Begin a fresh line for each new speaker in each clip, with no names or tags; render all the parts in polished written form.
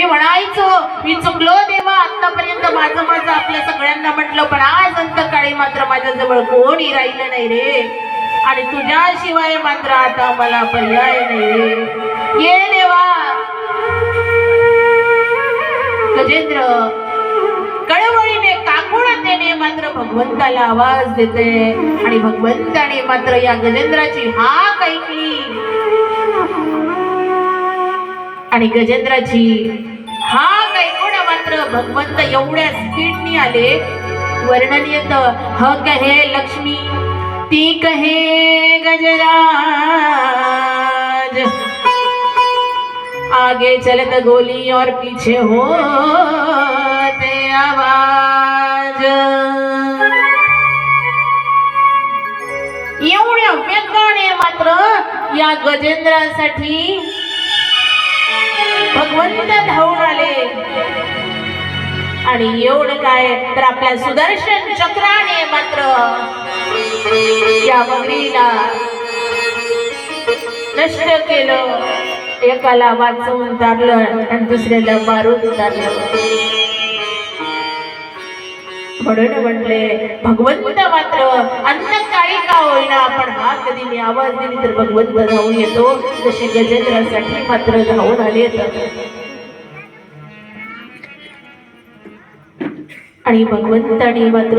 मी म्हणायचो मी चुकलो देवा, आतापर्यंत माझं आपल्या सगळ्यांना म्हटलं, पण आज अंतकाळी मात्र माझ्याजवळ कोणी राहिलं नाही रे, आणि तुझ्याशिवाय मात्र आता मला पर्याय नाही रे. ये देवा. गजेंद्र कळवळीने काकुळतेने मात्र भगवंताला आवाज देते, आणि भगवंताने मात्र या गजेंद्राची हाक ऐकली, आणि गजेंद्राची हाक ऐकून मात्र भगवंत एवढ्या स्पीडनी आले, वर्णन येत. ह कहे लक्ष्मी ती कहे गजराज, आगे चलत गोली और पीछे होते आवाज. एवढ्या वेगाने मात्र या गजेंद्रासाठी भगवंत धावून आले, आणि एवढं काय तर आपल्या सुदर्शन चक्राने मात्र या मगरीला नष्ट केलं. एकाला वाचवून तारलं आणि दुसऱ्याला मारून तारलं. म्हणून म्हटले भगवंत मात्र अंतकाळी का होईना आपण हाक दिली, आवाज दिली तर भगवंत धावून येतो. तसे गजेंद्रासाठी मात्र धावून आले. आणि भगवंताने मात्र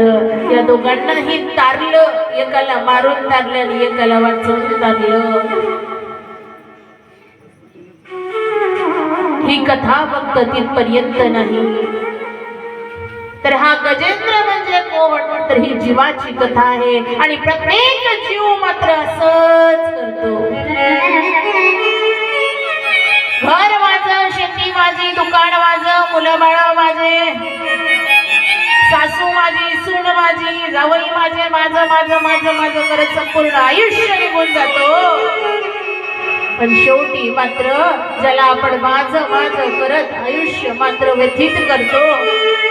या दोघांनाही तारलं, एकाला मारून तारलं आणि एकाला वाचवून तारलं. ही कथा फक्त तिथपर्यंत नाही, तर हा गजेंद्र म्हणजे कोण, तर ही जीवाची कथा आहे, आणि प्रत्येक जीव मात्र असंच करतो. घर माझं, शेती माझी, दुकान माझं, मुलं बाळ माझे, सासू माझी, सून माझी, जावई माझे, माझं माझं माझं माझं करत संपूर्ण आयुष्य निघून जातो. पण शेवटी मात्र ज्याला आपण माझं माझं करत आयुष्य मात्र व्यथित करतो,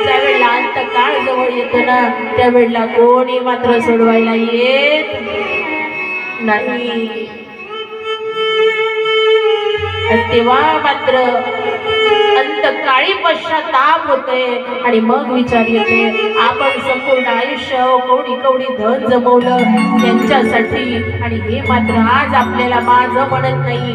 ज्यावेळेला अंतकाळ जवळ येतो ना, त्यावेळेला कोणी मात्र सोडवायला येत नाही. तेव्हा मात्र अंतकाळी पश्चाताप होते, आणि मग विचार येते आपण संपूर्ण आयुष्य कवडी कवडी धन जमवलं त्यांच्यासाठी, आणि हे मात्र आज आपल्याला माझं म्हणत नाही.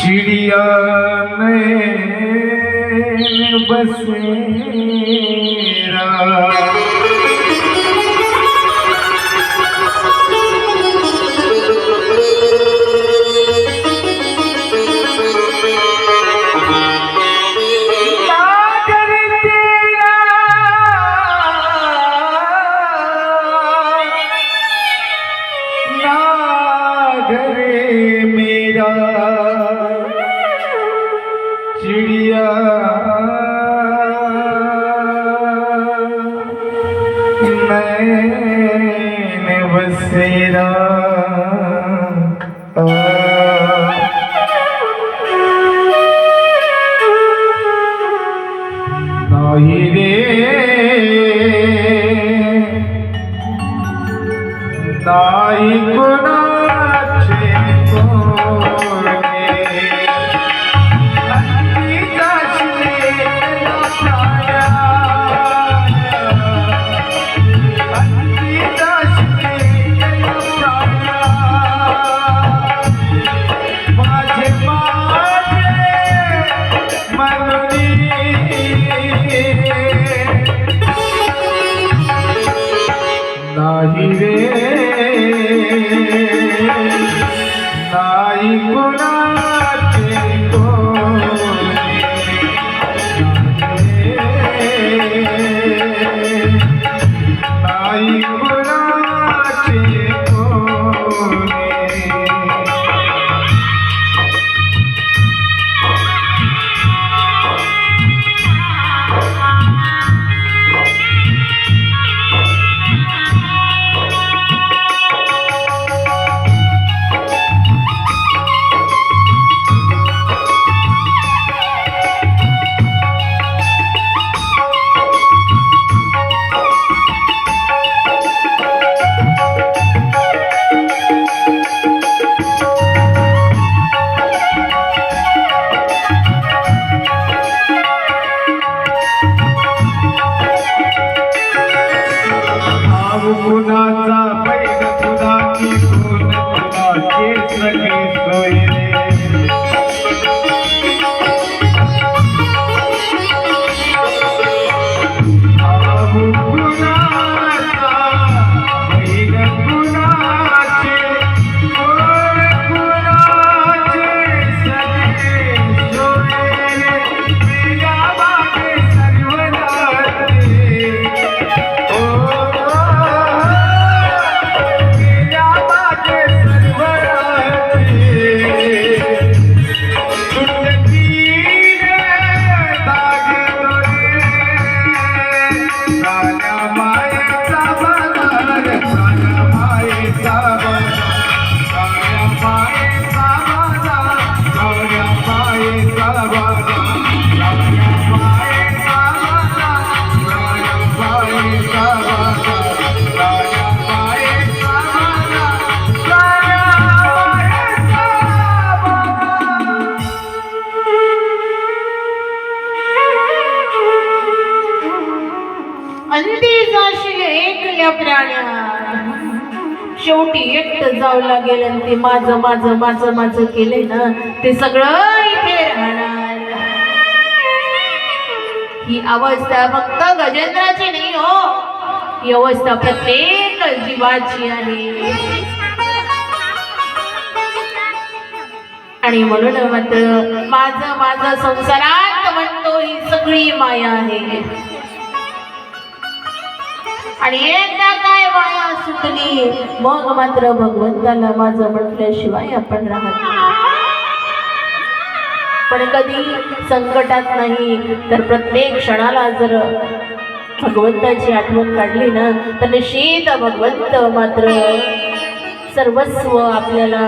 चिड़िया में बसेरा, चिड़िया मैंने बसेरा, नाही रे नाही कुणाचे नाही रे नाही कुणाचे नाही कुणा भाव कुणाचा पैद कुणाची कोण कुणाचे सगळे सोय रे भाव कुणाचा पैद कुणाचे कोण कुणाचे सगळे सोय रे मेल्या मागे सर्व राहते
प्राण्या शेवटी एकटं जाऊ लागेल आणि ते माझं माझं माझं माझं केलंय ना ते सगळं इथे राहणार. ही अवस्था फक्त गजेंद्राची नाही हो, ही अवस्था प्रत्येक जीवाची आहे. आणि म्हणून मात्र माझं माझं संसारात म्हणतो ही सगळी माया आहे. आणि एकदा काय माया सुटली मग मात्र भगवंताला माझं म्हटल्याशिवाय आपण राहत नाही. पण कधी संकटात नाही तर प्रत्येक क्षणाला जर भगवंताची आठवण काढली ना तर निश्चित भगवंत मात्र सर्वस्व आपल्याला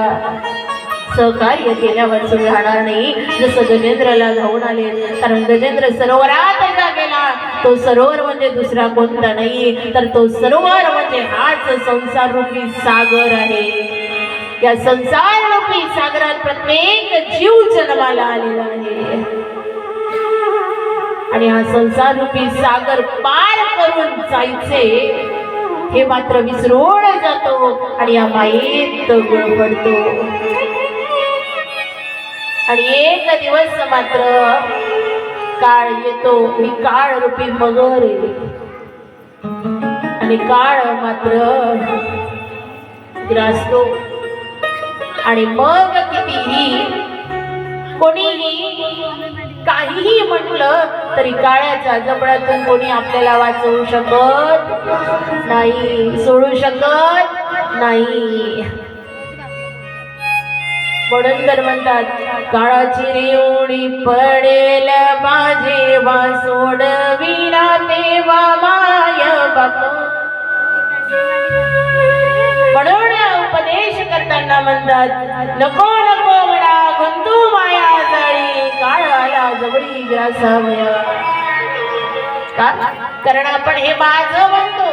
सहकार्य केल्यावर राहणार नाही. जसं गजेंद्रला धावून आले, कारण गजेंद्र सरोवरात एकदा गेला. तो सरोवर म्हणजे दुसरा कोणता नाही तर तो सरोवर म्हणजे हाच संसार रूपी सागर आहे. या संसार रूपी सागरात प्रत्येक जीव जन्माला आलेला आहे. आणि हा संसार रूपी सागर पार करून जायचे हे मात्र विसरून जातो आणि या मायेत गुळ पडतो. आणि एक दिवस मात्र काळ येतो, ही काळ रूपी मगर आहे. आणि काळ मात्र ग्रासतो. आणि मग कितीही कोणीही काहीही म्हटलं तरी काळ्याच्या जबड्यातून कोणी आपल्याला वाचवू शकत नाही, सोडू शकत नाही. म्हणून तर म्हणतात काळाची रेवणी पडेल माझे वा सोडविना तेव्हा माय बाप. म्हणून उपदेश करताना म्हणतात नको नको म्हणा गुंतू माया जाळी काळाला जवळी ग्रासावया. का? कारण आपण हे माझं म्हणतो.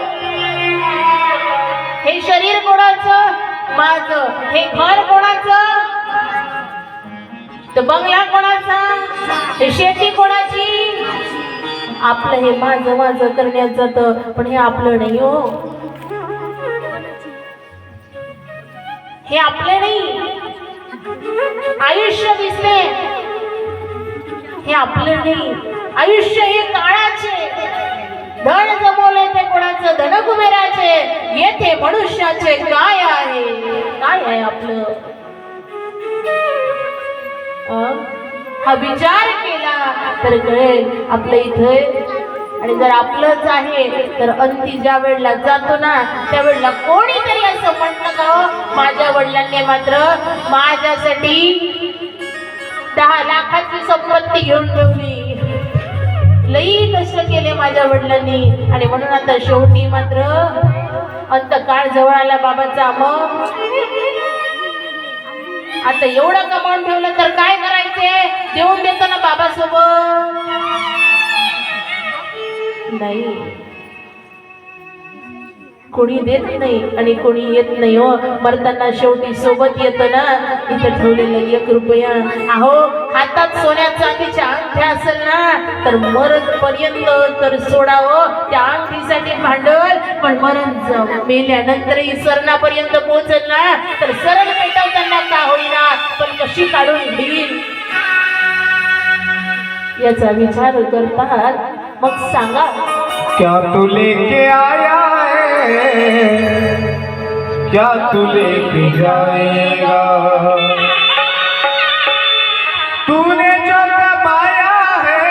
हे शरीर कोणाचं? माझं. हे घर कोणाचं? तर बंगला कोणाचा? हे शेती कोणाची? आपलं. हे माझं माझं करण्यात जातं पण हे आपलं नाही हो. हे आपले नाही. आयुष्य दिसते हे आपलं नाही. आयुष्य हे काळाचे. धन जमवले ते कोणाचं? धन कुबेराचे. येथे मनुष्याचे काय आहे? काय आहे आपलं? हा विचार केला तर कळेल आपलं इथे. आणि जर आपलंच आहे तर अंती ज्या वेळेला जातो ना त्यावेळेला कोणीतरी असं म्हणतं का माझ्या वडिलांनी मात्र माझ्यासाठी 10 लाखाची संपत्ती घेऊन ठेवली, लई कष्ट केले माझ्या वडिलांनी. आणि म्हणून आता शेवटी मात्र अंतकाळ जवळ आला बाबाचा. मग आता एवढं कमावून ठेवलं तर काय करायचे? देऊन देतो ना बाबा सोबत. नाही कोणी देत नाही आणि कोणी येत नाही हो. मरताना शेवटी सोबत येतं ना. इथं ठेवलेलं 1 रुपया, अहो हातात सोन्या चांदीच्या अंगठ्या असेल ना तर मरण पर्यंत तर सोडावं त्या अंगठीसाठी भांडवल. पण मरण मेल्यानंतरही सरणापर्यंत पोहोचल ना तर सरळ पेटवताना का होईना पण कशी काढून घेईल याचा विचार करतात. मग सांगा
क्या तू लेके आया है, क्या तू लेके जाएगा, तूने जो कमाया है,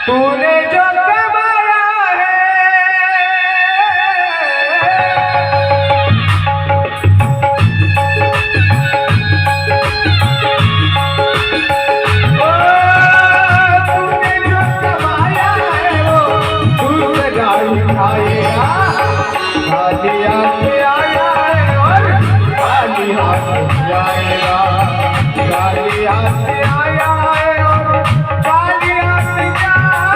तूने जो कमाया है, खाली हाथ आया है और खाली हाथ जाएगा, खाली हाथ आया है और खाली हाथ जाएगा।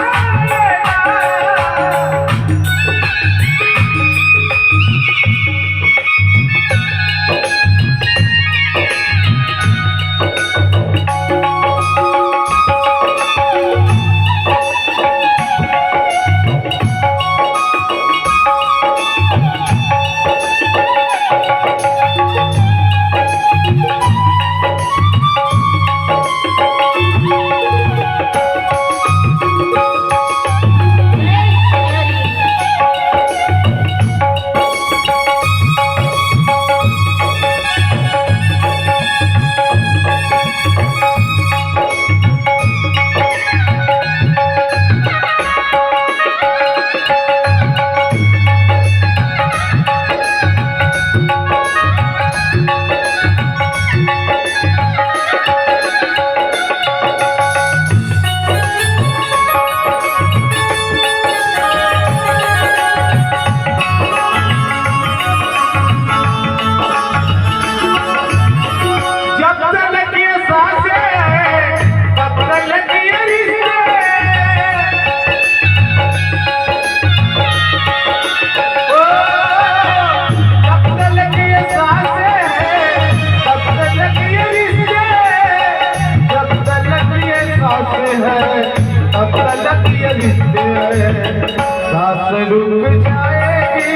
सांस रुक जाएगी,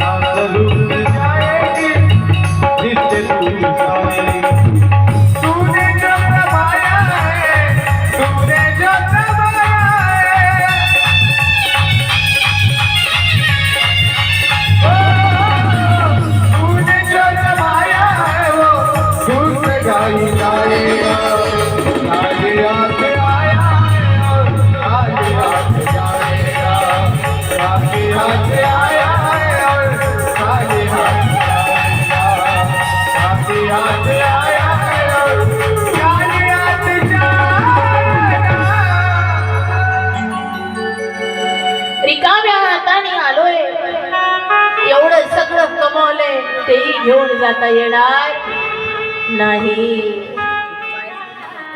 सांस रुक जाएगी, जिससे तू जाएगी। तूने जो कमाया है, तूने जो कमाया है, तूने जो कमाया है वो दूर से गाई जाएगा। खाली हाथ आया है और खाली हाथ जाएगा, खाली हाथ आया है और खाली हाथ जाएगा, खाली हाथ आया है और खाली हाथ जाएगा।
रिकाम्या हाताने आलोय, एवढं सगळं कमवलंय तेही घेऊन जाता येणार नाही.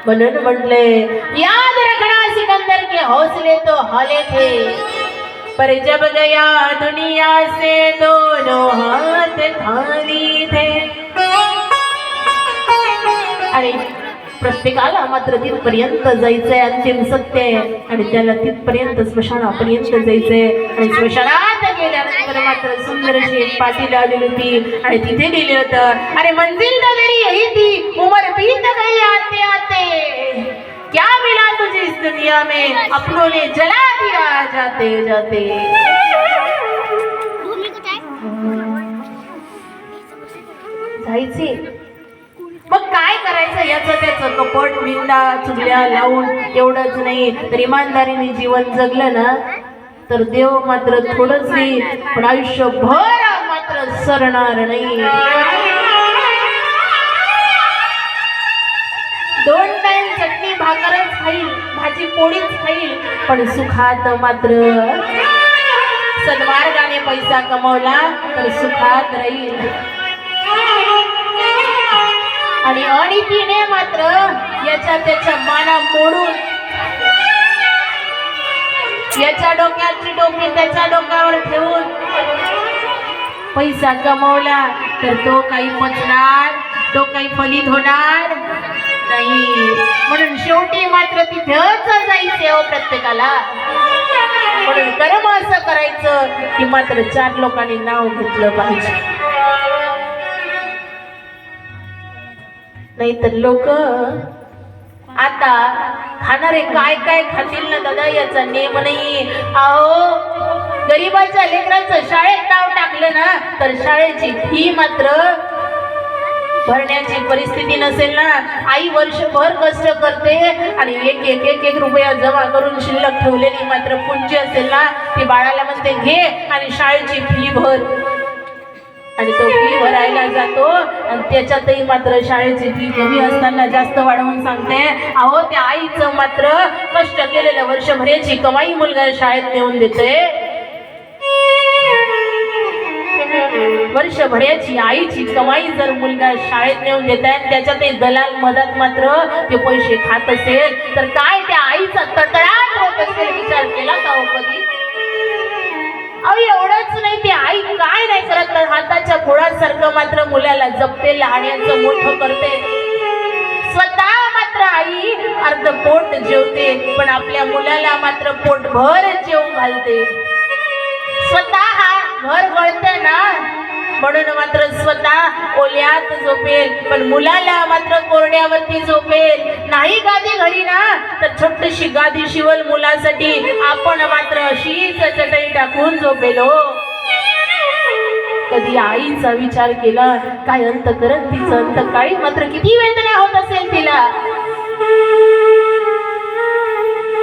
म्हणून म्हटले याद रखना सिकंदर के हौसले तो हाले थे, पर जब गया दुनिया से दोनों हाथ खाली थे. आणि प्रत्येकाला मात्र तिथपर्यंत जायचंय, अंतिम सत्य आहे आणि त्याला तिथपर्यंत स्मशानापर्यंत जायचंय. आणि स्मशानात गेल्यानंतर मात्र सुंदर अशी एक पाटी लावलेली होती आणि तिथे लिहिलं होतं, अरे मंजिल तो मेरी यही थी, उम्र बीत गई आते आते, क्या मिला तुझे इस दुनिया में, अपनों ने जला दिया जाते जाते. जायचे मग काय करायचं, याचं त्याचं कपट निंदा चुगल्या लावून एवढंच नाही तर इमानदारीने जीवन जगलं ना तर देव मात्र थोडंच नाही पण आयुष्यभर मात्र सरणार नाही. 2 टाइम चटणी भाकरच खाईल, भाजी पोळीच खाईल, पण सुखात मात्र सन्मार्गाने पैसा कमवला तर सुखात राहील. आणि अनितीने मात्र याच्या त्याच्या माना मोडून याच्या डोक्याची टोपी त्याच्या डोक्यावर ठेवून पैसा कमवला तर तो काही पचणार, तो काही फलित होणार नाही. म्हणून शेवटी मात्र तिथेच जायचे हो प्रत्येकाला. म्हणून कर्म असं करायचं की मात्र 4 लोकांनी नाव घेतलं पाहिजे. नाहीतर लोक आता खाणारे काय काय खातील ना दादा याचा नेम नाही. अहो गरीबाच्या लेकरांचं शाळेत नाव टाकलं ना तर शाळेची फी मात्र भरण्याची परिस्थिती नसेल ना. आई वर्षभर कष्ट करते आणि एक रुपया जमा करून शिल्लक ठेवलेली मात्र पुंजी असेल ना ती बाळाला म्हणते घे आणि शाळेची फी भर. आणि तो फी भरायला जातो आणि त्याच्यातही मात्र शाळेची फी कमी असताना जास्त वाढवून सांगते. अहो त्या आईचं मात्र कष्ट केलेल्या वर्षभराची कमाई मुलगा शाळेत नेऊन देते. वर्षभराची आईची कमाई जर मुलगा शाळेत नेऊन देत आहे त्याच्यातही दलाल मधात मात्र ते पैसे खात असेल तर काय त्या आईचा तडतडाट होत असेल विचार केला का हो कधी? अहो एवढंच नाही ती आई काय नाही करत तर हाताच्या खोडासारखं मात्र मुलाला जपते, लहाण्याचं मोठं करते. स्वतः मात्र आई अर्ध पोट जेवते पण आपल्या मुलाला मात्र पोटभर जेवू घालते. स्वतः घर गळते ना म्हणून मात्र स्वतः ओल्यात झोपेल पण मुलाला मात्र कोरड्यावरती झोपेल. नाही गादी घरी ना तर छोटीशी गादी शिवल मुलासाठी, आपण मात्र अशीच चटई टाकून झोपेलो. कधी आईचा विचार केला काय अंत करत तिचं अंतकाळी मात्र किती वेदना होत असेल तिला.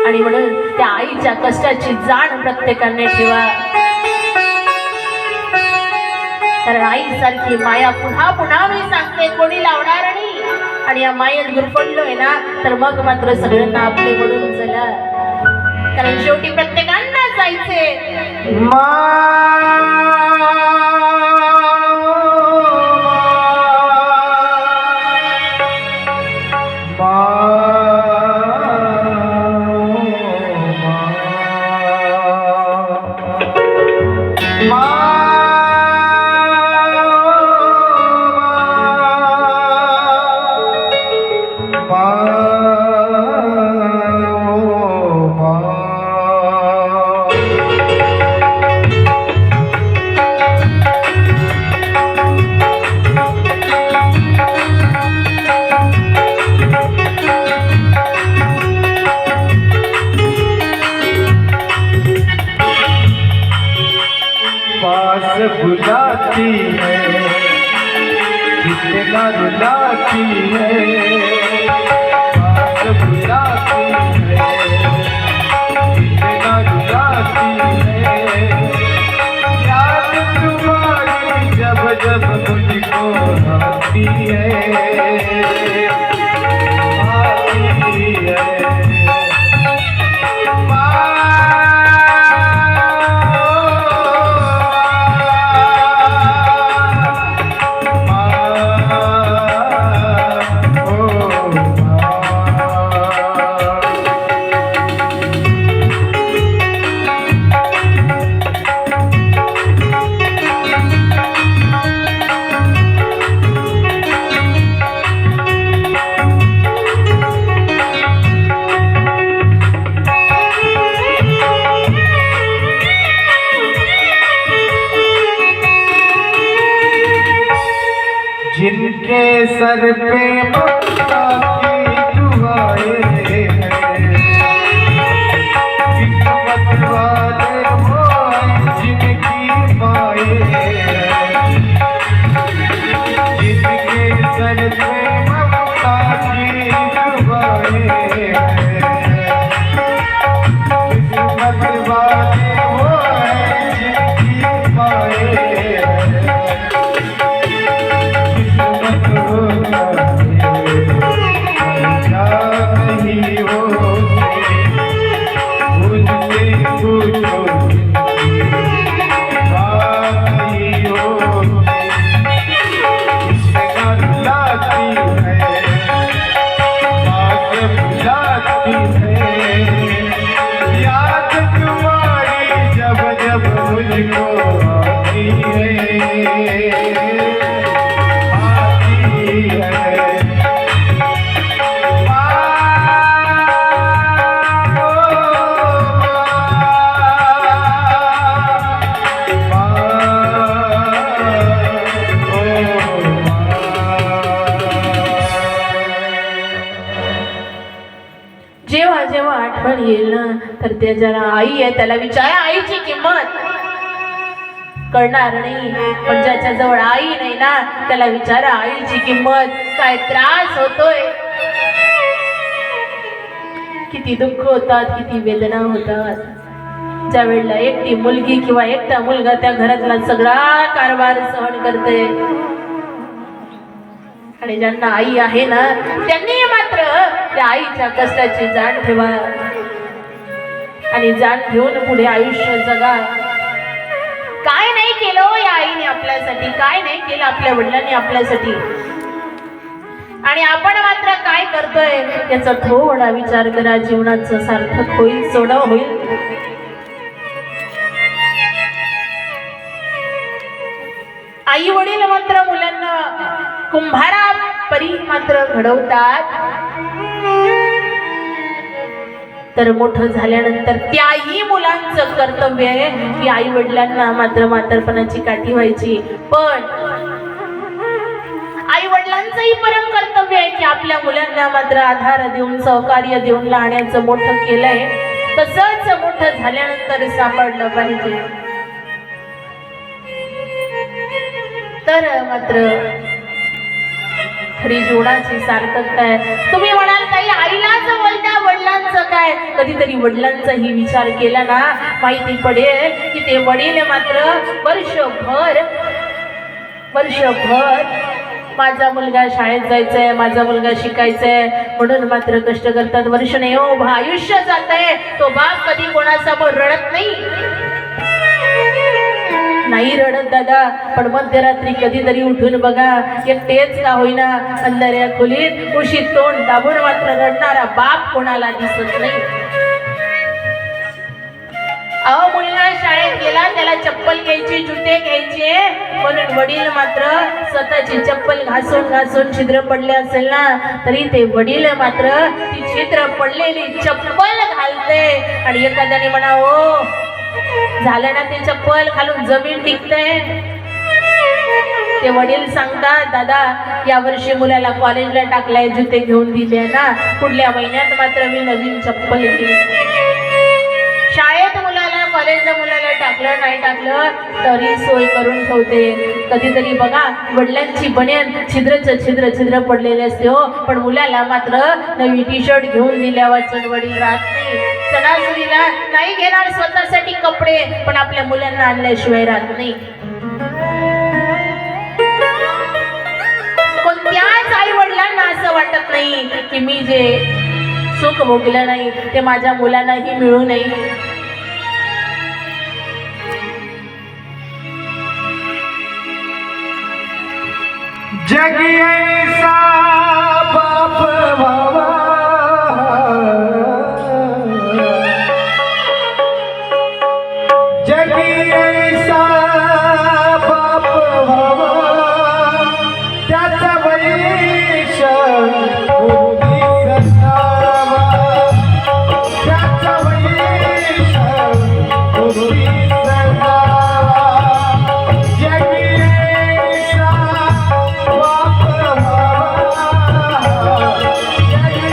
आणि म्हणून त्या आईच्या कष्टाची जाण प्रत्येकाने ठेवा. कारण आईसारखी माया पुन्हा पुन्हा मी सांगते कोणी लावणार नाही. आणि या मायेत गुरफडलोय ना तर मग मात्र सगळ्यांना आपले म्हणून चला. कारण शेवटी प्रत्येकांना जायचे.
बुलाती है कितना रुलाती है, बात बुलाती है कितना रुलाती है. याद तुम्हारी जब जब मुझको आती है आती है. जिनके सर पे मक्का की दुआएं हैं, किस्मत वाले वो जिनकी माएं हैं. जिनके सर पे मक्का की दुआएं हैं, किस्मत वाले वो जिनकी माएं हैं. आती है
जेव्हा जेव्हा आठवण येईल ना तर त्या ज्याला आई आहे त्याला विचारा आईची किंमत कळणार नाही. पण ज्याच्या जवळ आई नाही ना त्याला विचारा आईची किंमत. काय त्रास होतोय, किती दुःख होतात, किती वेदना होतात. ज्या वेळेला एकटी मुलगी किंवा एकटा मुलगा त्या घरातला सगळा कारभार सहन करते आणि ज्यांना आई आहे ना त्यांनी मात्र त्या आईच्या कष्टाची जाण ठेवा आणि जाण ठेवून पुढे आयुष्य जगा. काय नाही केलं हो या आईने आपल्यासाठी, काय नाही केलं आपल्या वडिलांनी आपल्यासाठी, आणि आपण मात्र काय करतोय याचा थोडा विचार करा. जीवनाचं सार्थक होईल, सोडव होईल. आई वडील मात्र मुलांना कुंभारा परी मात्र घडवतात, तर मोठं झाल्यानंतर त्याही मुलांचं कर्तव्य आहे की आई वडिलांना मात्र म्हातारपणाची काठी व्हायची. पण आई वडिलांचंही परम कर्तव्य आहे की आपल्या मुलांना मात्र आधार देऊन सहकार्य देऊन लहाण्याचं मोठं केलंय तसंच मोठं झाल्यानंतर सापडलं पाहिजे. तर मात्र खरी जीवनाची सार्थकता आहे. तुम्ही म्हणाल ताई आईलाच बोलता वडिलांचं काय, कधीतरी वडिलांचाही विचार केला ना माहिती पडेल की ते वडील मात्र वर्षभर माझा मुलगा शाळेत जायचंय, माझा मुलगा शिकायचंय म्हणून मात्र कष्ट करतात. वर्ष नाही हो, आयुष्य जात आहे. तो बाप कधी कोणासमोर रडत नाही रडत दादा, पण मध्यरात्री कधीतरी उठून बघा, एकटेच का होईना अंधाऱ्या खोलीत उशीत तोंड दाबून मात्र रडणारा बाप कोणाला दिसत नाही. अहो मुलगा शाळेत गेला, त्याला चप्पल घ्यायची, जुते घ्यायचे म्हणून वडील मात्र स्वतःची चप्पल घासून छिद्र पडले असेल ना तरी ते वडील मात्र ती छिद्र पडलेली चप्पल घालते. आणि एखाद्याने म्हणावं झालं ना ते चप्पल खालून जमीन टिकते, ते वडील सांगतात दादा या वर्षी मुलाला कॉलेजला टाकलाय, जुते घेऊन दिले ना, पुढल्या महिन्यात मात्र मी नवीन चप्पल घेईन. शाळेत मुलाला कॉलेजला मुलाला टाकलं नाही टाकलं तरी सोय करून ठेवते. कधीतरी बघा वडिलांची बनेन छिद्र पडलेले असते हो, पण मुलाला मात्र नवी टी शर्ट घेऊन दिल्या वाचून वडील राहत नाही. सणासुदीला नाही घेणार स्वतःसाठी कपडे, पण आपल्या मुलांना आणल्याशिवाय राहत नाही. कोणत्याच आई वडिलांना असं वाटत नाही की मी जे सुख भोगलं नाही ते माझ्या मुलांनाही मिळू नये.
जगी ऐसा बाप भावा, जगी ऐसा बाप भावा, त्याचा वैश होती सजावा, त्याचा वैश होती सजावा. जगी ऐसा बाप भावा, जगी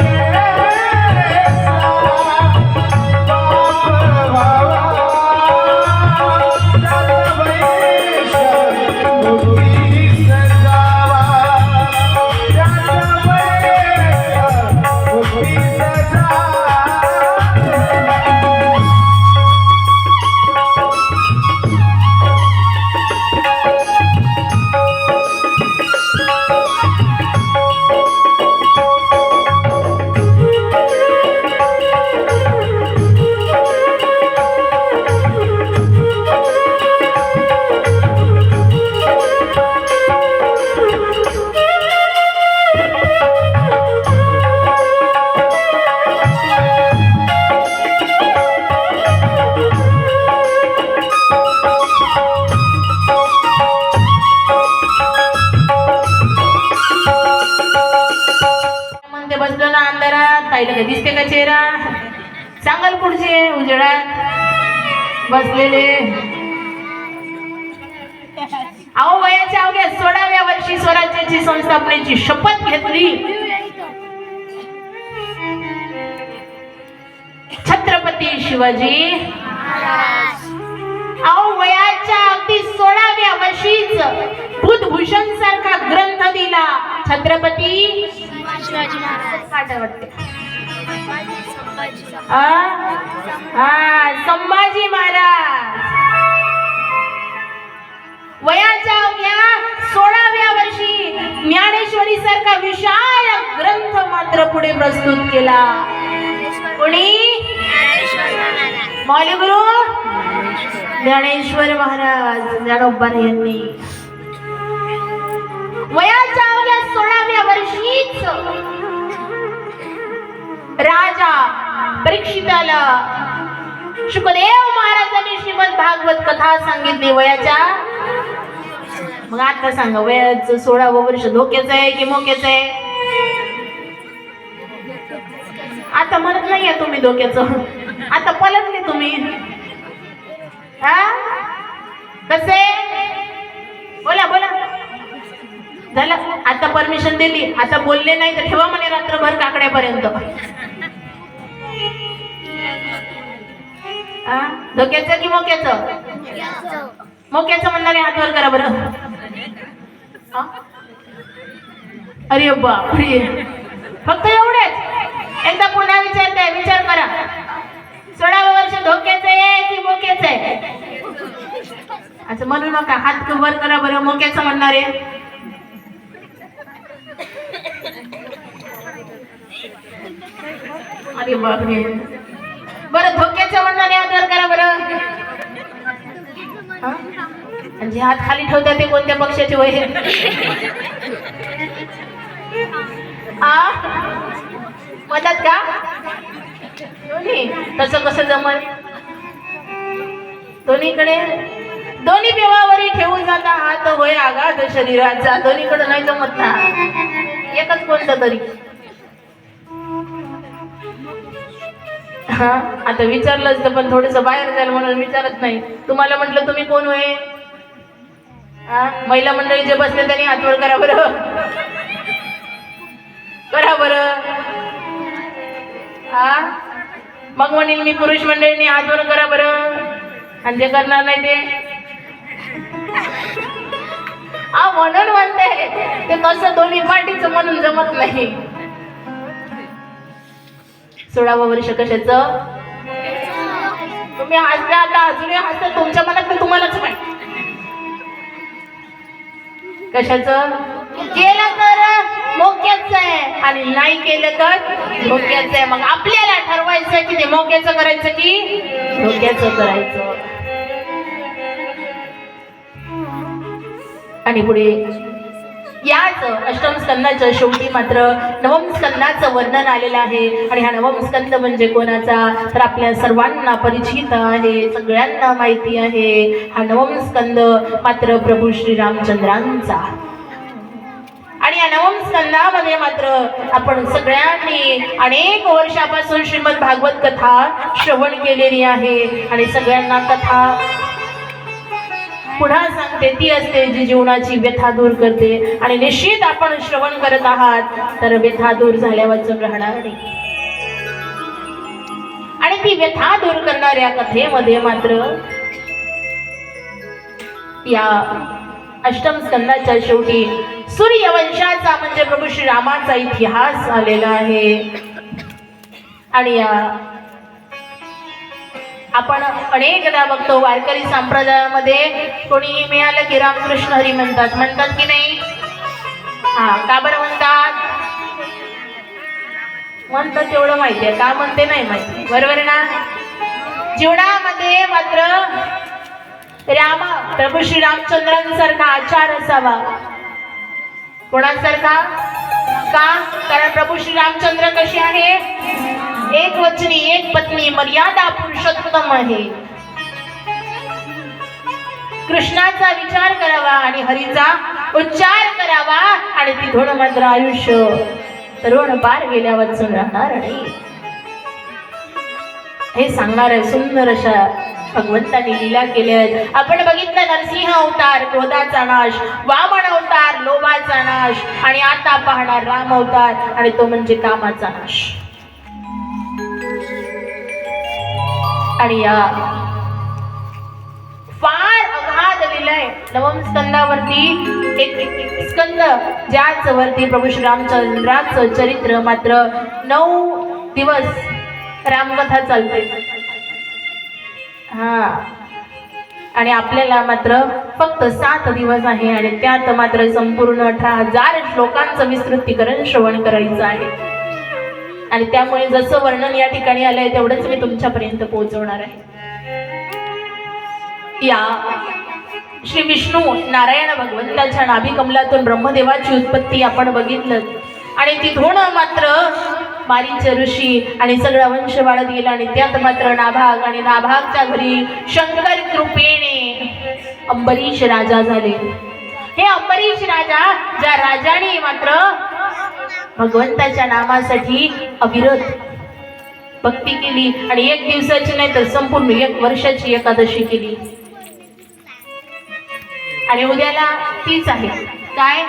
सांगाल पुढचे उजेडात बसलेले. अहो वयाच्या अवघ्या 16व्या वर्षी स्वराज्याची संस्थापनेची शपथ घेतली. छत्रपती शिवाजी. अहो वयाच्या अगदी 16व्या वर्षीच बुधभूषण सारखा ग्रंथ दिला छत्रपती
शिवाजी महाराज.
वाटते संभाजी महाराज. वयाच्या अवघ्या 16व्या वर्षी ज्ञानेश्वरी सारखा विशाल ग्रंथ मात्र पुढे प्रस्तुत केला. कोणी? मौलगुरु ज्ञानेश्वर महाराज ज्ञानोबा यांनी. वयाच्या अवघ्या 16व्या वर्षीच राजा परीक्षिताला शुकदेव महाराजांनी श्रीमद भागवत कथा सांगितली. वयाच्या, मग आता सांगा वयाचं 16वं वर्ष धोक्याचं आहे की मोक्याचं आहे? आता म्हणत नाहीये तुम्ही धोक्याचं, आता पलटले तुम्ही. हा कसे? बोला बोला. झालं आता परमिशन दिली, आता बोलले नाही तर ठेवा म्हणे रात्रभर काकड्यापर्यंत. धोक्याचं की मोक्याचं? मोक्याचं म्हणणारे हात वर करा बरं. अरे बापरे, फक्त एवढेच? एकदा पुन्हा विचारते, विचार करा. 16वं वर्ष धोक्याचं आहे की मोक्याचं आहे? असं म्हणू नका, हात वर करा बरं. मोक्याचं म्हणणारे अरे बापरे. बरं धोक्याचं म्हणणारे हात वर करा बरं. म्हणजे हात खाली ठेवतात ते कोणत्या पक्षाचे वय? मदत का? तसं कसं जमल? दोन्हीकडे दोन्ही बेवावरी ठेवून जाता हात होय आगाध शरीराचा. दोन्हीकडे नाही जमत ना, एकच कोणतं तरी. हा आता विचारलं असतं पण थोडस बाहेर जाईल म्हणून विचारत नाही. तुम्हाला म्हटलं तुम्ही कोण होय? महिला मंडळी जे बसले त्यांनी हात वर करा बरं. करा बरं. हा मग म्हणेल मी पुरुष मंडळींनी हात वर करा बरं. आणि जे करणार नाही ते म्हणून म्हणते ते तसं दोन्ही पार्टीचं म्हणून जमत नाही. 16वं वर्ष कशाचं? तुम्ही हसता आता अजूनही हसता, तुमच्या मनात तुम्हालाच माहिती. कशाचं? केलं तर मोक्याचं आहे आणि नाही केलं तर धोक्याचं आहे. मग आपल्याला ठरवायचं की ते मोक्याचं करायचं की धोक्याचं करायचं. आणि पुढे याच अष्टम स्कंदाच्या शेवटी मात्र नवम स्कंदाचं वर्णन आलेलं आहे. आणि हा नवम स्कंद म्हणजे कोणाचा? तर आपल्या सर्वांना परिचित आहे, सगळ्यांना माहिती आहे. हा नवम स्कंद मात्र प्रभू श्री रामचंद्रांचा. आणि या नवम स्कंदामध्ये मात्र आपण सगळ्यांनी अनेक वर्षापासून श्रीमद भागवत कथा श्रवण केलेली आहे. आणि सगळ्यांना कथा पुन्हा सांगते ती असते जी जीवनाची व्यथा दूर करते. आणि निश्चित आपण श्रवण करत आहात तर व्यथा दूर झाल्यावर राहणार नाही. आणि ती व्यथा दूर करणाऱ्या कथेमध्ये मात्र या अष्टम स्कंदाच्या शेवटी सूर्यवंशाचा म्हणजे प्रभू श्री रामाचा इतिहास आलेला आहे. आणि या आपण अनेकदा बघतो वारकरी संप्रदायामध्ये कोणी मिळालं की रामकृष्ण हरी म्हणतात. म्हणतात की नाही? का बरं म्हणतात? म्हणतात तेवढं माहिती आहे, का म्हणते नाही माहिती. बरोबर ना? जीवनामध्ये मात्र प्रभू श्री रामचंद्रांसारखा आचार असावा. कोणासारखा? का? कारण प्रभू श्री रामचंद्र कसे आहे? एक वचनी, एक पत्नी, मर्यादा पुरुषोत्तम आहे. कृष्णाचा विचार करावा आणि हरीचा उच्चार करावा. आणि तिथून मात्र आयुष्य तरुण पार गेल्यावर राहणार नाही. हे सांगणार आहे. सुंदर अशा भगवंतांनी लीला केल्या आहेत. आपण बघितलं नरसिंह अवतार क्रोधाचा नाश, वामन अवतार लोभाचा नाश, आणि आता पाहणार राम अवतार आणि तो म्हणजे कामाचा नाश. आणि या फार अगाध लिहिलंय. नवम स्कंदावरती एक स्कंद ज्याच वरती प्रभू श्री रामचंद्राचं चरित्र मात्र 9 दिवस रामकथा चालते. हा, आणि आपल्याला मात्र फक्त 7 दिवस आहे आणि त्यात मात्र संपूर्ण 18,000 श्लोकांचं विस्तृतीकरण श्रवण करायचं आहे. आणि त्यामुळे जसं वर्णन या ठिकाणी आलंय तेवढंच मी तुमच्यापर्यंत पोहोचवणार आहे. या श्री विष्णू नारायण भगवंताच्या नाभी कमलातून ब्रह्मदेवाची उत्पत्ती आपण बघितलं. आणि तिथून मात्र मारीच ऋषी आणि सगळा वंश वाढत गेला. आणि त्यात मात्र नाभाग, आणि नाभागच्या घरी शंकर कृपेने अंबरीश राजा झाले. हे अंबरीश राजा, ज्या राजाने मात्र भगवंताच्या नामासाठी अविरत भक्ती केली आणि 1 दिवसाची नाही तर संपूर्ण 1 वर्षाची एकादशी केली. आणि उद्याला तीच आहे काय,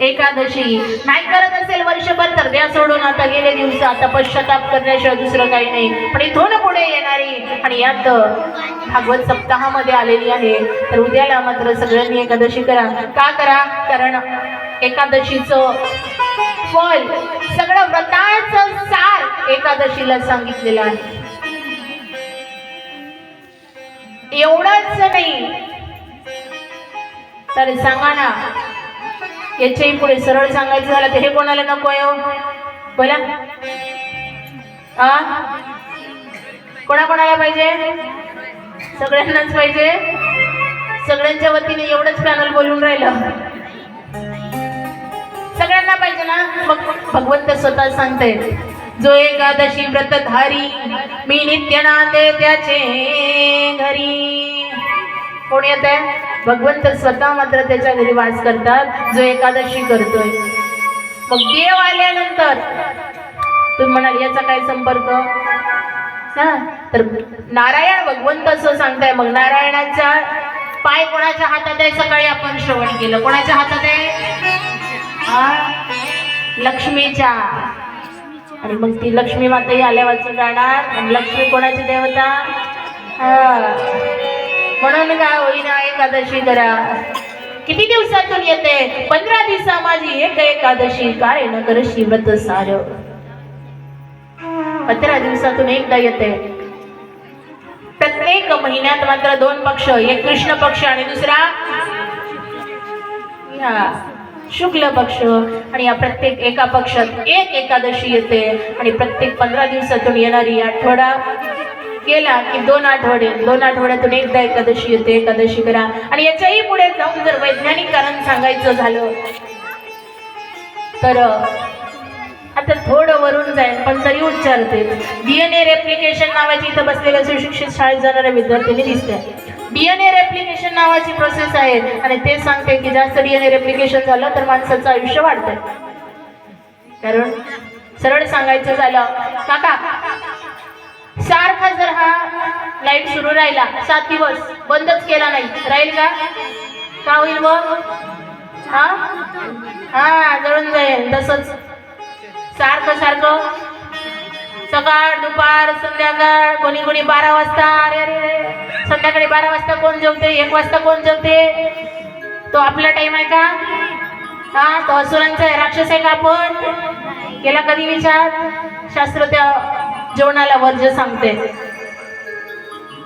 एकादशी. नाही करत असेल वर्षभर तर द्या सोडून, आता गेले दिवस, आता पश्चाताप करण्याशिवाय दुसरं काही नाही. पण इथून पुढे येणारी आणि यात भागवत सप्ताहामध्ये आलेली आहे. तर उद्याला मात्र सगळ्यांनी एकादशी करा. का करा? कारण एकादशीचं फल, सगळं व्रताचं सार एकादशीला सांगितलेलं आहे. एवढंच नाही तर सांगा ना, याच्याही पुढे सरळ सांगायचं झालं तर हे कोणाला नको आहे हो? बोला, कोणाकोणाला पाहिजे? सगळ्यांनाच पाहिजे. सगळ्यांच्या वतीने एवढंच पॅनल बोलून राहिलं. सगळ्यांना पाहिजे ना. मग भगवंत स्वतः सांगते, जो एकादशी व्रतधारी मी नित्य नांदे त्याचे घरी. कोण येत आहे? भगवंत स्वतः मात्र त्याच्या घरी वास करतात जो एकादशी करतोय. मग देव आल्यानंतर तुम्ही म्हणाल याचा काय संपर्क ना? तर नारायण भगवंत असं सांगताय. मग नारायणाचा पाय कोणाच्या हातात आहे? सकाळी आपण श्रवण केलं. कोणाच्या हातात आहे? लक्ष्मीच्या. आणि मग ती लक्ष्मी माताही आल्या वाचून राहणार. आणि लक्ष्मी कोणाची देवता? म्हणून काय होईना एकादशी करा. किती दिवसातून येते? 15 दिवसा माझी एक एकादशी, काय न करशी व्रत सार. 15 दिवसातून एकदा येते. प्रत्येक महिन्यात मात्र 2 पक्ष, एक कृष्ण पक्ष आणि दुसरा शुक्ल पक्ष. आणि या प्रत्येक एका पक्षात एक एकादशी येते. आणि प्रत्येक 15 दिवसातून येणारी आठवडा गेला की 2 आठवडे, 2 आठवड्यातून एकदा एकादशी येते. एकादशी करा. आणि याच्याही पुढे जाऊन जर वैज्ञानिक कारण सांगायचं झालं तर आता थोडं वरून जाईल पण तरी उच्चारते. DNA रेप्लिकेशन नावाची इथं बसलेल्या सुशिक्षित शाळेत जाणाऱ्या विद्यार्थ्यांनी दिसते. DNA रेप्लिकेशन नावाची प्रोसेस आहे आणि ते सांगते की जास्त DNA रेप्लिकेशन झालं तर माणसाचं आयुष्य वाढतंय. कारण सरळ सांगायचं झालं काका, सारखा जर हा लाईट सुरू राहिला 7 दिवस बंदच केला नाही राहील का? का होईल मग? जळून जाईल. तसंच सारखं सारखं सकाळ दुपार संध्याकाळ, कोणी कोणी 12 वाजता, अरे संध्याकाळी 12 वाजता कोण जेवते, 1 वाजता कोण जेवते? तो आपला टाइम आहे का? तो असुरांचा आहे, राक्षस आहे का आपण? केला कधी विचार? शास्त्र त्या जेवणाला वर्ज्य सांगते.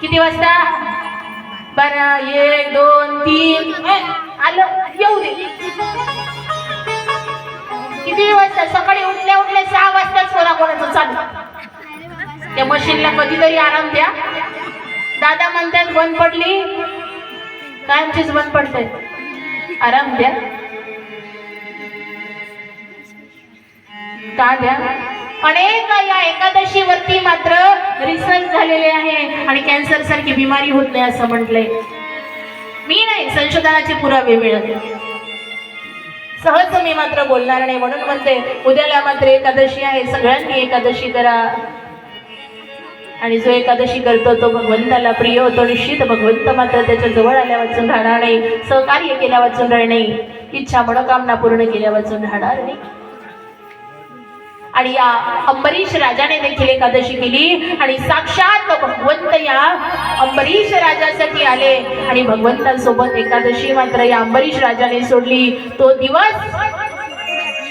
किती वाजता? 12, 1, 2, 3 आलं येऊ दे. किती वाजता? सकाळी उठल्या उठल्या 6 वाजताच कोणाकोणाचं चालू. त्या मशीनला कधीतरी आराम द्या. दादा म्हणतात बंद पडली, कायमचीच बंद पडते. आराम द्या. का द्या? अनेक या एकादशीवरती मात्र रिसर्च झालेले आहे आणि कॅन्सर सारखी बिमारी होत नाही असं म्हटलंय. मी नाही, संशोधनाचे पुरावे मिळत. सहज मी मात्र बोलणार नाही, म्हणून म्हणते उद्याला मात्र एकादशी आहे, सगळ्यांनी एकादशी करा. आणि जो एकादशी करतो तो भगवंताला प्रिय होतो. निश्चित भगवंत मात्र त्याच्या जवळ आल्या वाचून राहणार नाही, सहकार्य केल्या वाचून राहणार नाही, इच्छा मनोकामना पूर्ण केल्या वाचून राहणार नाही. आणि या अंबरीश राजाने देखील एकादशी केली आणि साक्षात भगवंत या अंबरीश राजासाठी आले आणि भगवंतांसोबत एकादशी मात्र या अंबरीश राजाने सोडली. तो दिवस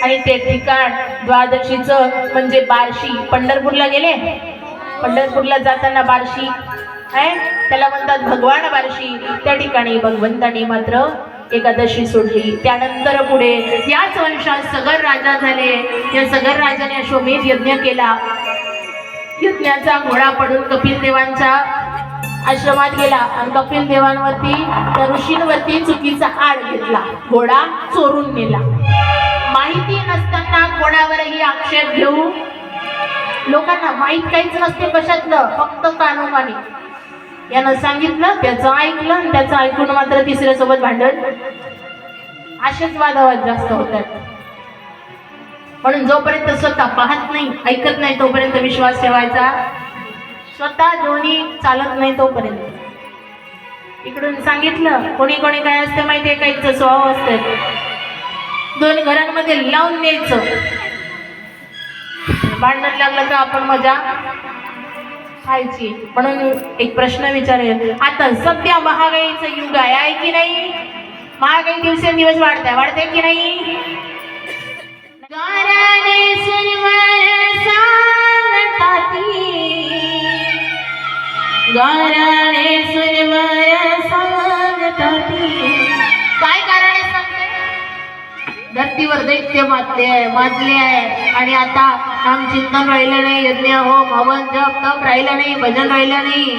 आणि ते ठिकाण द्वादशीचं म्हणजे बार्शी. पंढरपूरला गेले, पंढरपूरला जाताना बार्शी आहे, त्याला म्हणतात भगवान बार्शी. त्या ठिकाणी भगवंतांनी मात्र एकादशी सोडली. त्यानंतर पुढे याच वंशात सगर राजा झाले. या सगर राजाने अश्वमेध यज्ञ केला. यज्ञाचा घोडा पडून कपिल देवांच्या आश्रमात गेला आणि कपिल देवांवरती त्या ऋषींवरती चुकीचा आड घेतला, घोडा चोरून नेला. माहिती नसताना कोणावरही आक्षेप घेऊ, लोकांना माहित काहीच नसते कशातलं, फक्त कानोकानी. यानं सांगितलं, त्याचं ऐकलं आणि त्याचं ऐकून मात्र तिसऱ्यासोबत भांडण. असेच वादावाद जास्त होतात. म्हणून जोपर्यंत स्वतः पाहत नाही, ऐकत नाही, तोपर्यंत विश्वास ठेवायचा. स्वतः दोन्ही चालत नाही तोपर्यंत. इकडून सांगितलं, कोणी कोणी काय असते माहितीये, काहीच स्वभाव असते, दोन घरांमध्ये लावून द्यायचं. भांडण लागलं का आपण मजा खायची. म्हणून एक प्रश्न विचारेल, आता सध्या महागाईचं युग आहे की नाही? महागाई दिवसेंदिवस वाढते की नाही? गाराने सुरवर सांगताती, गाराने सुरवर सांगताती. काय गाराने सांगते? धरतीवर दैत्य माजले आहे आणि आता नामचिंतन राहिलं नाही, यज्ञ होम हवन जप तप राहिलं नाही, भजन राहिलं नाही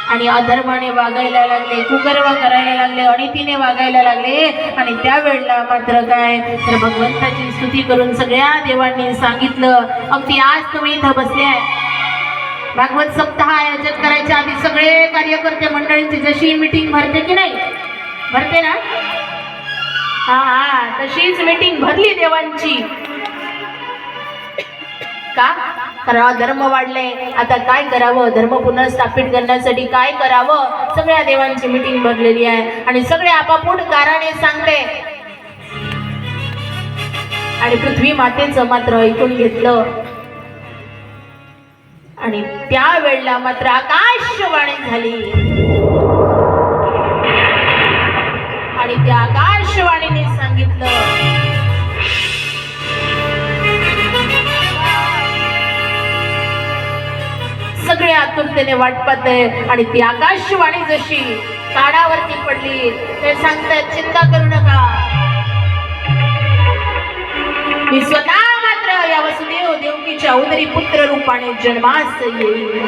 आणि अधर्माने वागायला लागले, कुकर्म करायला लागले, अनितीने वागायला लागले. आणि त्यावेळेला मात्र काय तर भगवंताची स्तुती करून सगळ्या देवांनी सांगितलं. अगदी आज तुम्ही इथं बसले आहे, भागवत सप्ताह आयोजन करायच्या आधी सगळे कार्यकर्ते मंडळींची जशी मीटिंग भरते की नाही, भरते ना, हा तशीच मीटिंग भरली देवांची. का? कारण धर्म वाढले, आता काय करावं, धर्म पुनर्स्थापित करण्यासाठी काय करावं, सगळ्या देवांची मीटिंग भरलेली आहे आणि सगळे आपापूट गाराने सांगते. आणि पृथ्वी मातेचं मात्र ऐकून घेतलं आणि त्यावेळेला मात्र आकाशवाणी झाली आणि त्या आकाशवाणीने सांगितलं, सगळे आतुरतेने वाट पाहते. आणि ती आकाशवाणी जशी कानावरती पडली ते सांगतात, चिंता करू नका, मी स्वतः मात्र या वसुदेव देवकीच्या उदरी पुत्र रूपाने जन्मास येईल.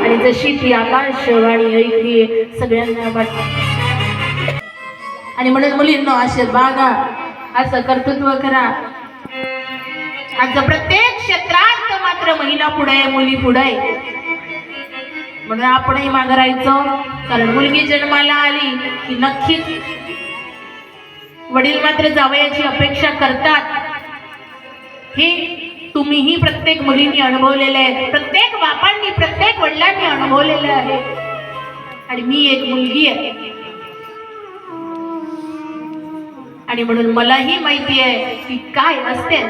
आणि जशी ती आकाशवाणी ऐकली सगळ्यांना वाटत. आणि म्हणून मुलींनो असे बागा, असं कर्तृत्व करा. आज प्रत्येक क्षेत्रात मात्र महिला पुढे, मुली पुढे, म्हणून आपणही मागं राहायचं. कारण मुलगी जन्माला आली की नक्कीच वडील मात्र जावयाची अपेक्षा करतात. हे तुम्हीही प्रत्येक मुलींनी अनुभवलेलं आहे, प्रत्येक बापांनी, प्रत्येक वडिलांनी अनुभवलेलं आहे. आणि मी एक मुलगी आहे आणि म्हणून मलाही माहिती आहे की काय असते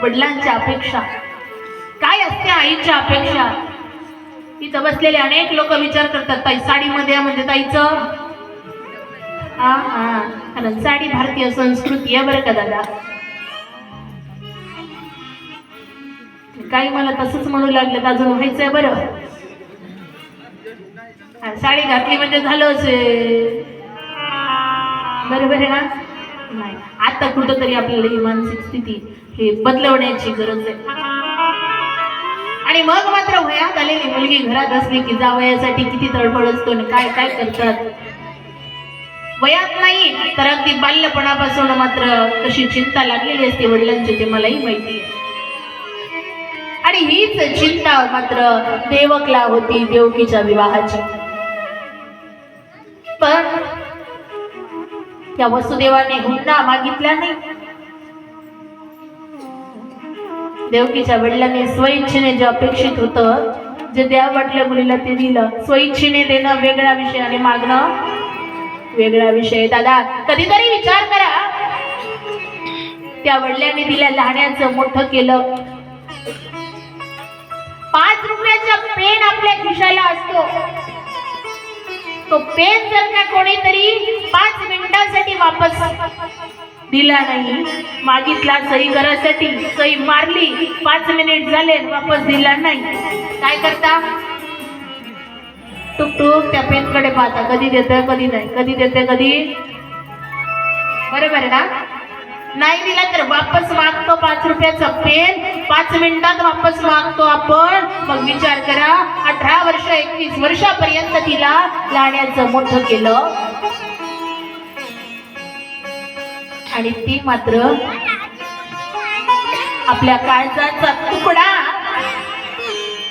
वडिलांच्या अपेक्षा, काय असते आईच्या अपेक्षा. तिथं बसलेले अनेक लोक विचार करतात, ताई साडीमध्ये म्हणजे ताईचं हा कारण साडी भारतीय संस्कृती आहे बरं का दादा. काही मला तसंच म्हणू लागलं, अजून व्हायचंय बरं. साडी घातली म्हणजे झालंच बरोबर आहे ना. नाही, आता कुठंतरी आपल्याला ही मानसिक स्थिती हे बदलवण्याची गरज आहे. आणि मग मात्र वयात आलेली मुलगी घरात असली की जावयासाठी किती तळफळ असतो आणि काय काय करतात. वयात नाही तर अगदी बाल्यपणापासून मात्र कशी चिंता लागलेली असते वडिलांची ते मलाही माहिती आहे. आणि हीच चिंता मात्र देवकला होती देवकीच्या विवाहाची. पण त्या वसुदेवाने हुंडा मागितला नाही. देवकीच्या वडिलांनी स्वइच्छेने जे अपेक्षित होतं, जे द्या वाटल्या मुलीला ते दिलं. स्वइच्छेने देणं वेगळा विषय आणि मागणं वेगळा विषय. दादा कधीतरी विचार करा, त्या वडिलांनी दिल्या लहाण्याचं मोठं केलं. 5 रुपयाचा पेन आपल्या खिशाला असतो, तो पेन जर का कोणीतरी 5 मिनिटांसाठी वापस दिला नाही, मागितला सही करायसाठी, सही मारली, 5 मिनिट झाले वापस दिला नाही, काय करता? टुकटुक त्या पेन कडे पाहता, कधी देते कधी नाही, कधी देते कधी. बरोबर आहे ना? नाही दिला तर वापस मागतो 5 रुपयाचा पेन, 5 मिनिटात वापस मागतो आपण. मग विचार करा, 18 वर्ष 21 वर्षापर्यंत तिला लहाण्याचं मोठं केलं आणि ती मात्र आपल्या काळजाचा तुकडा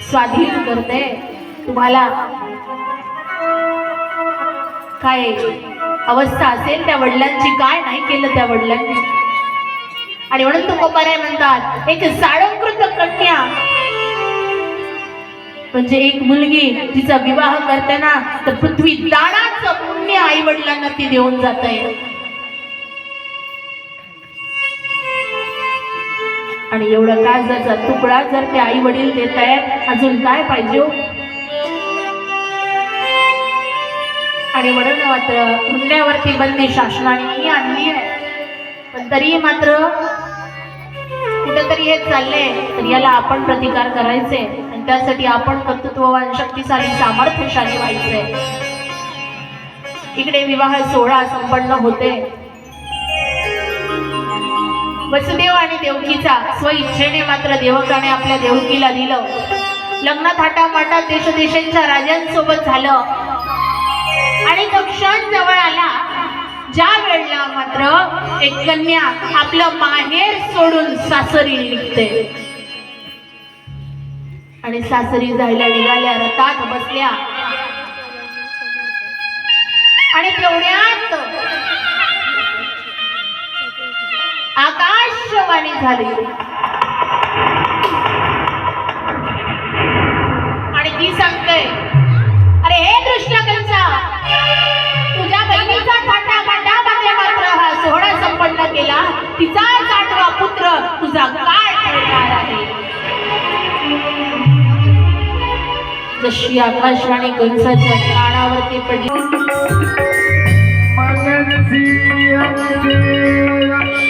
स्वाधीन करते. तुम्हाला काय अवस्था असेल त्या वडिलांची, काय नाही केलं त्या वडिलांनी. आणि म्हणून तुकोबाराय म्हणतात, एक साळंकृत कन्या म्हणजे एक मुलगी तिचा विवाह करताना तर पृथ्वी दानाचं पुण्य आई वडिलांना ती देऊन जात आहे. आणि एवढं काळजाचा तुकडा जर ते आई वडील देत आहेत, अजून काय पाहिजे? आणि म्हणून मात्र हुंड्यावरती बंदी शासनाने आणली आहे. पण तरी मात्र कुठेतरी हे चाललंय, तर याला आपण प्रतिकार करायचे आणि त्यासाठी आपण कर्तृत्ववान, शक्तिशाली, सामर्थ्यशाली व्हायचे. इकडे विवाह सोहळा संपन्न होते. वसुदेव आणि देवकीचा स्वइच्छेने मात्र देवकाने आपल्या देवकीला दिलं. लग्न थाटामाटात देशदेशांच्या राजांसोबत झालं आणि तो क्षण जवळ आला ज्या वेळेला मात्र एक कन्या आपलं माहेर सोडून सासरी निघते. आणि सासरी जायला निघाल्या, रथात बसल्या आणि तेवढ्यात आकाशवाणी झाली आणि ती सांगते, अरे हे दृष्टकंसा, तुझ्या बहिणीचा थाटामाटामध्ये मात्र हा सोहळा संपन्न केला, तिचा 8वा पुत्र तुझा काय ठरणार आहे? जशी आकाशवाणी कंसाच्या कानावरती पडली,
मनसी अंगे रक्ष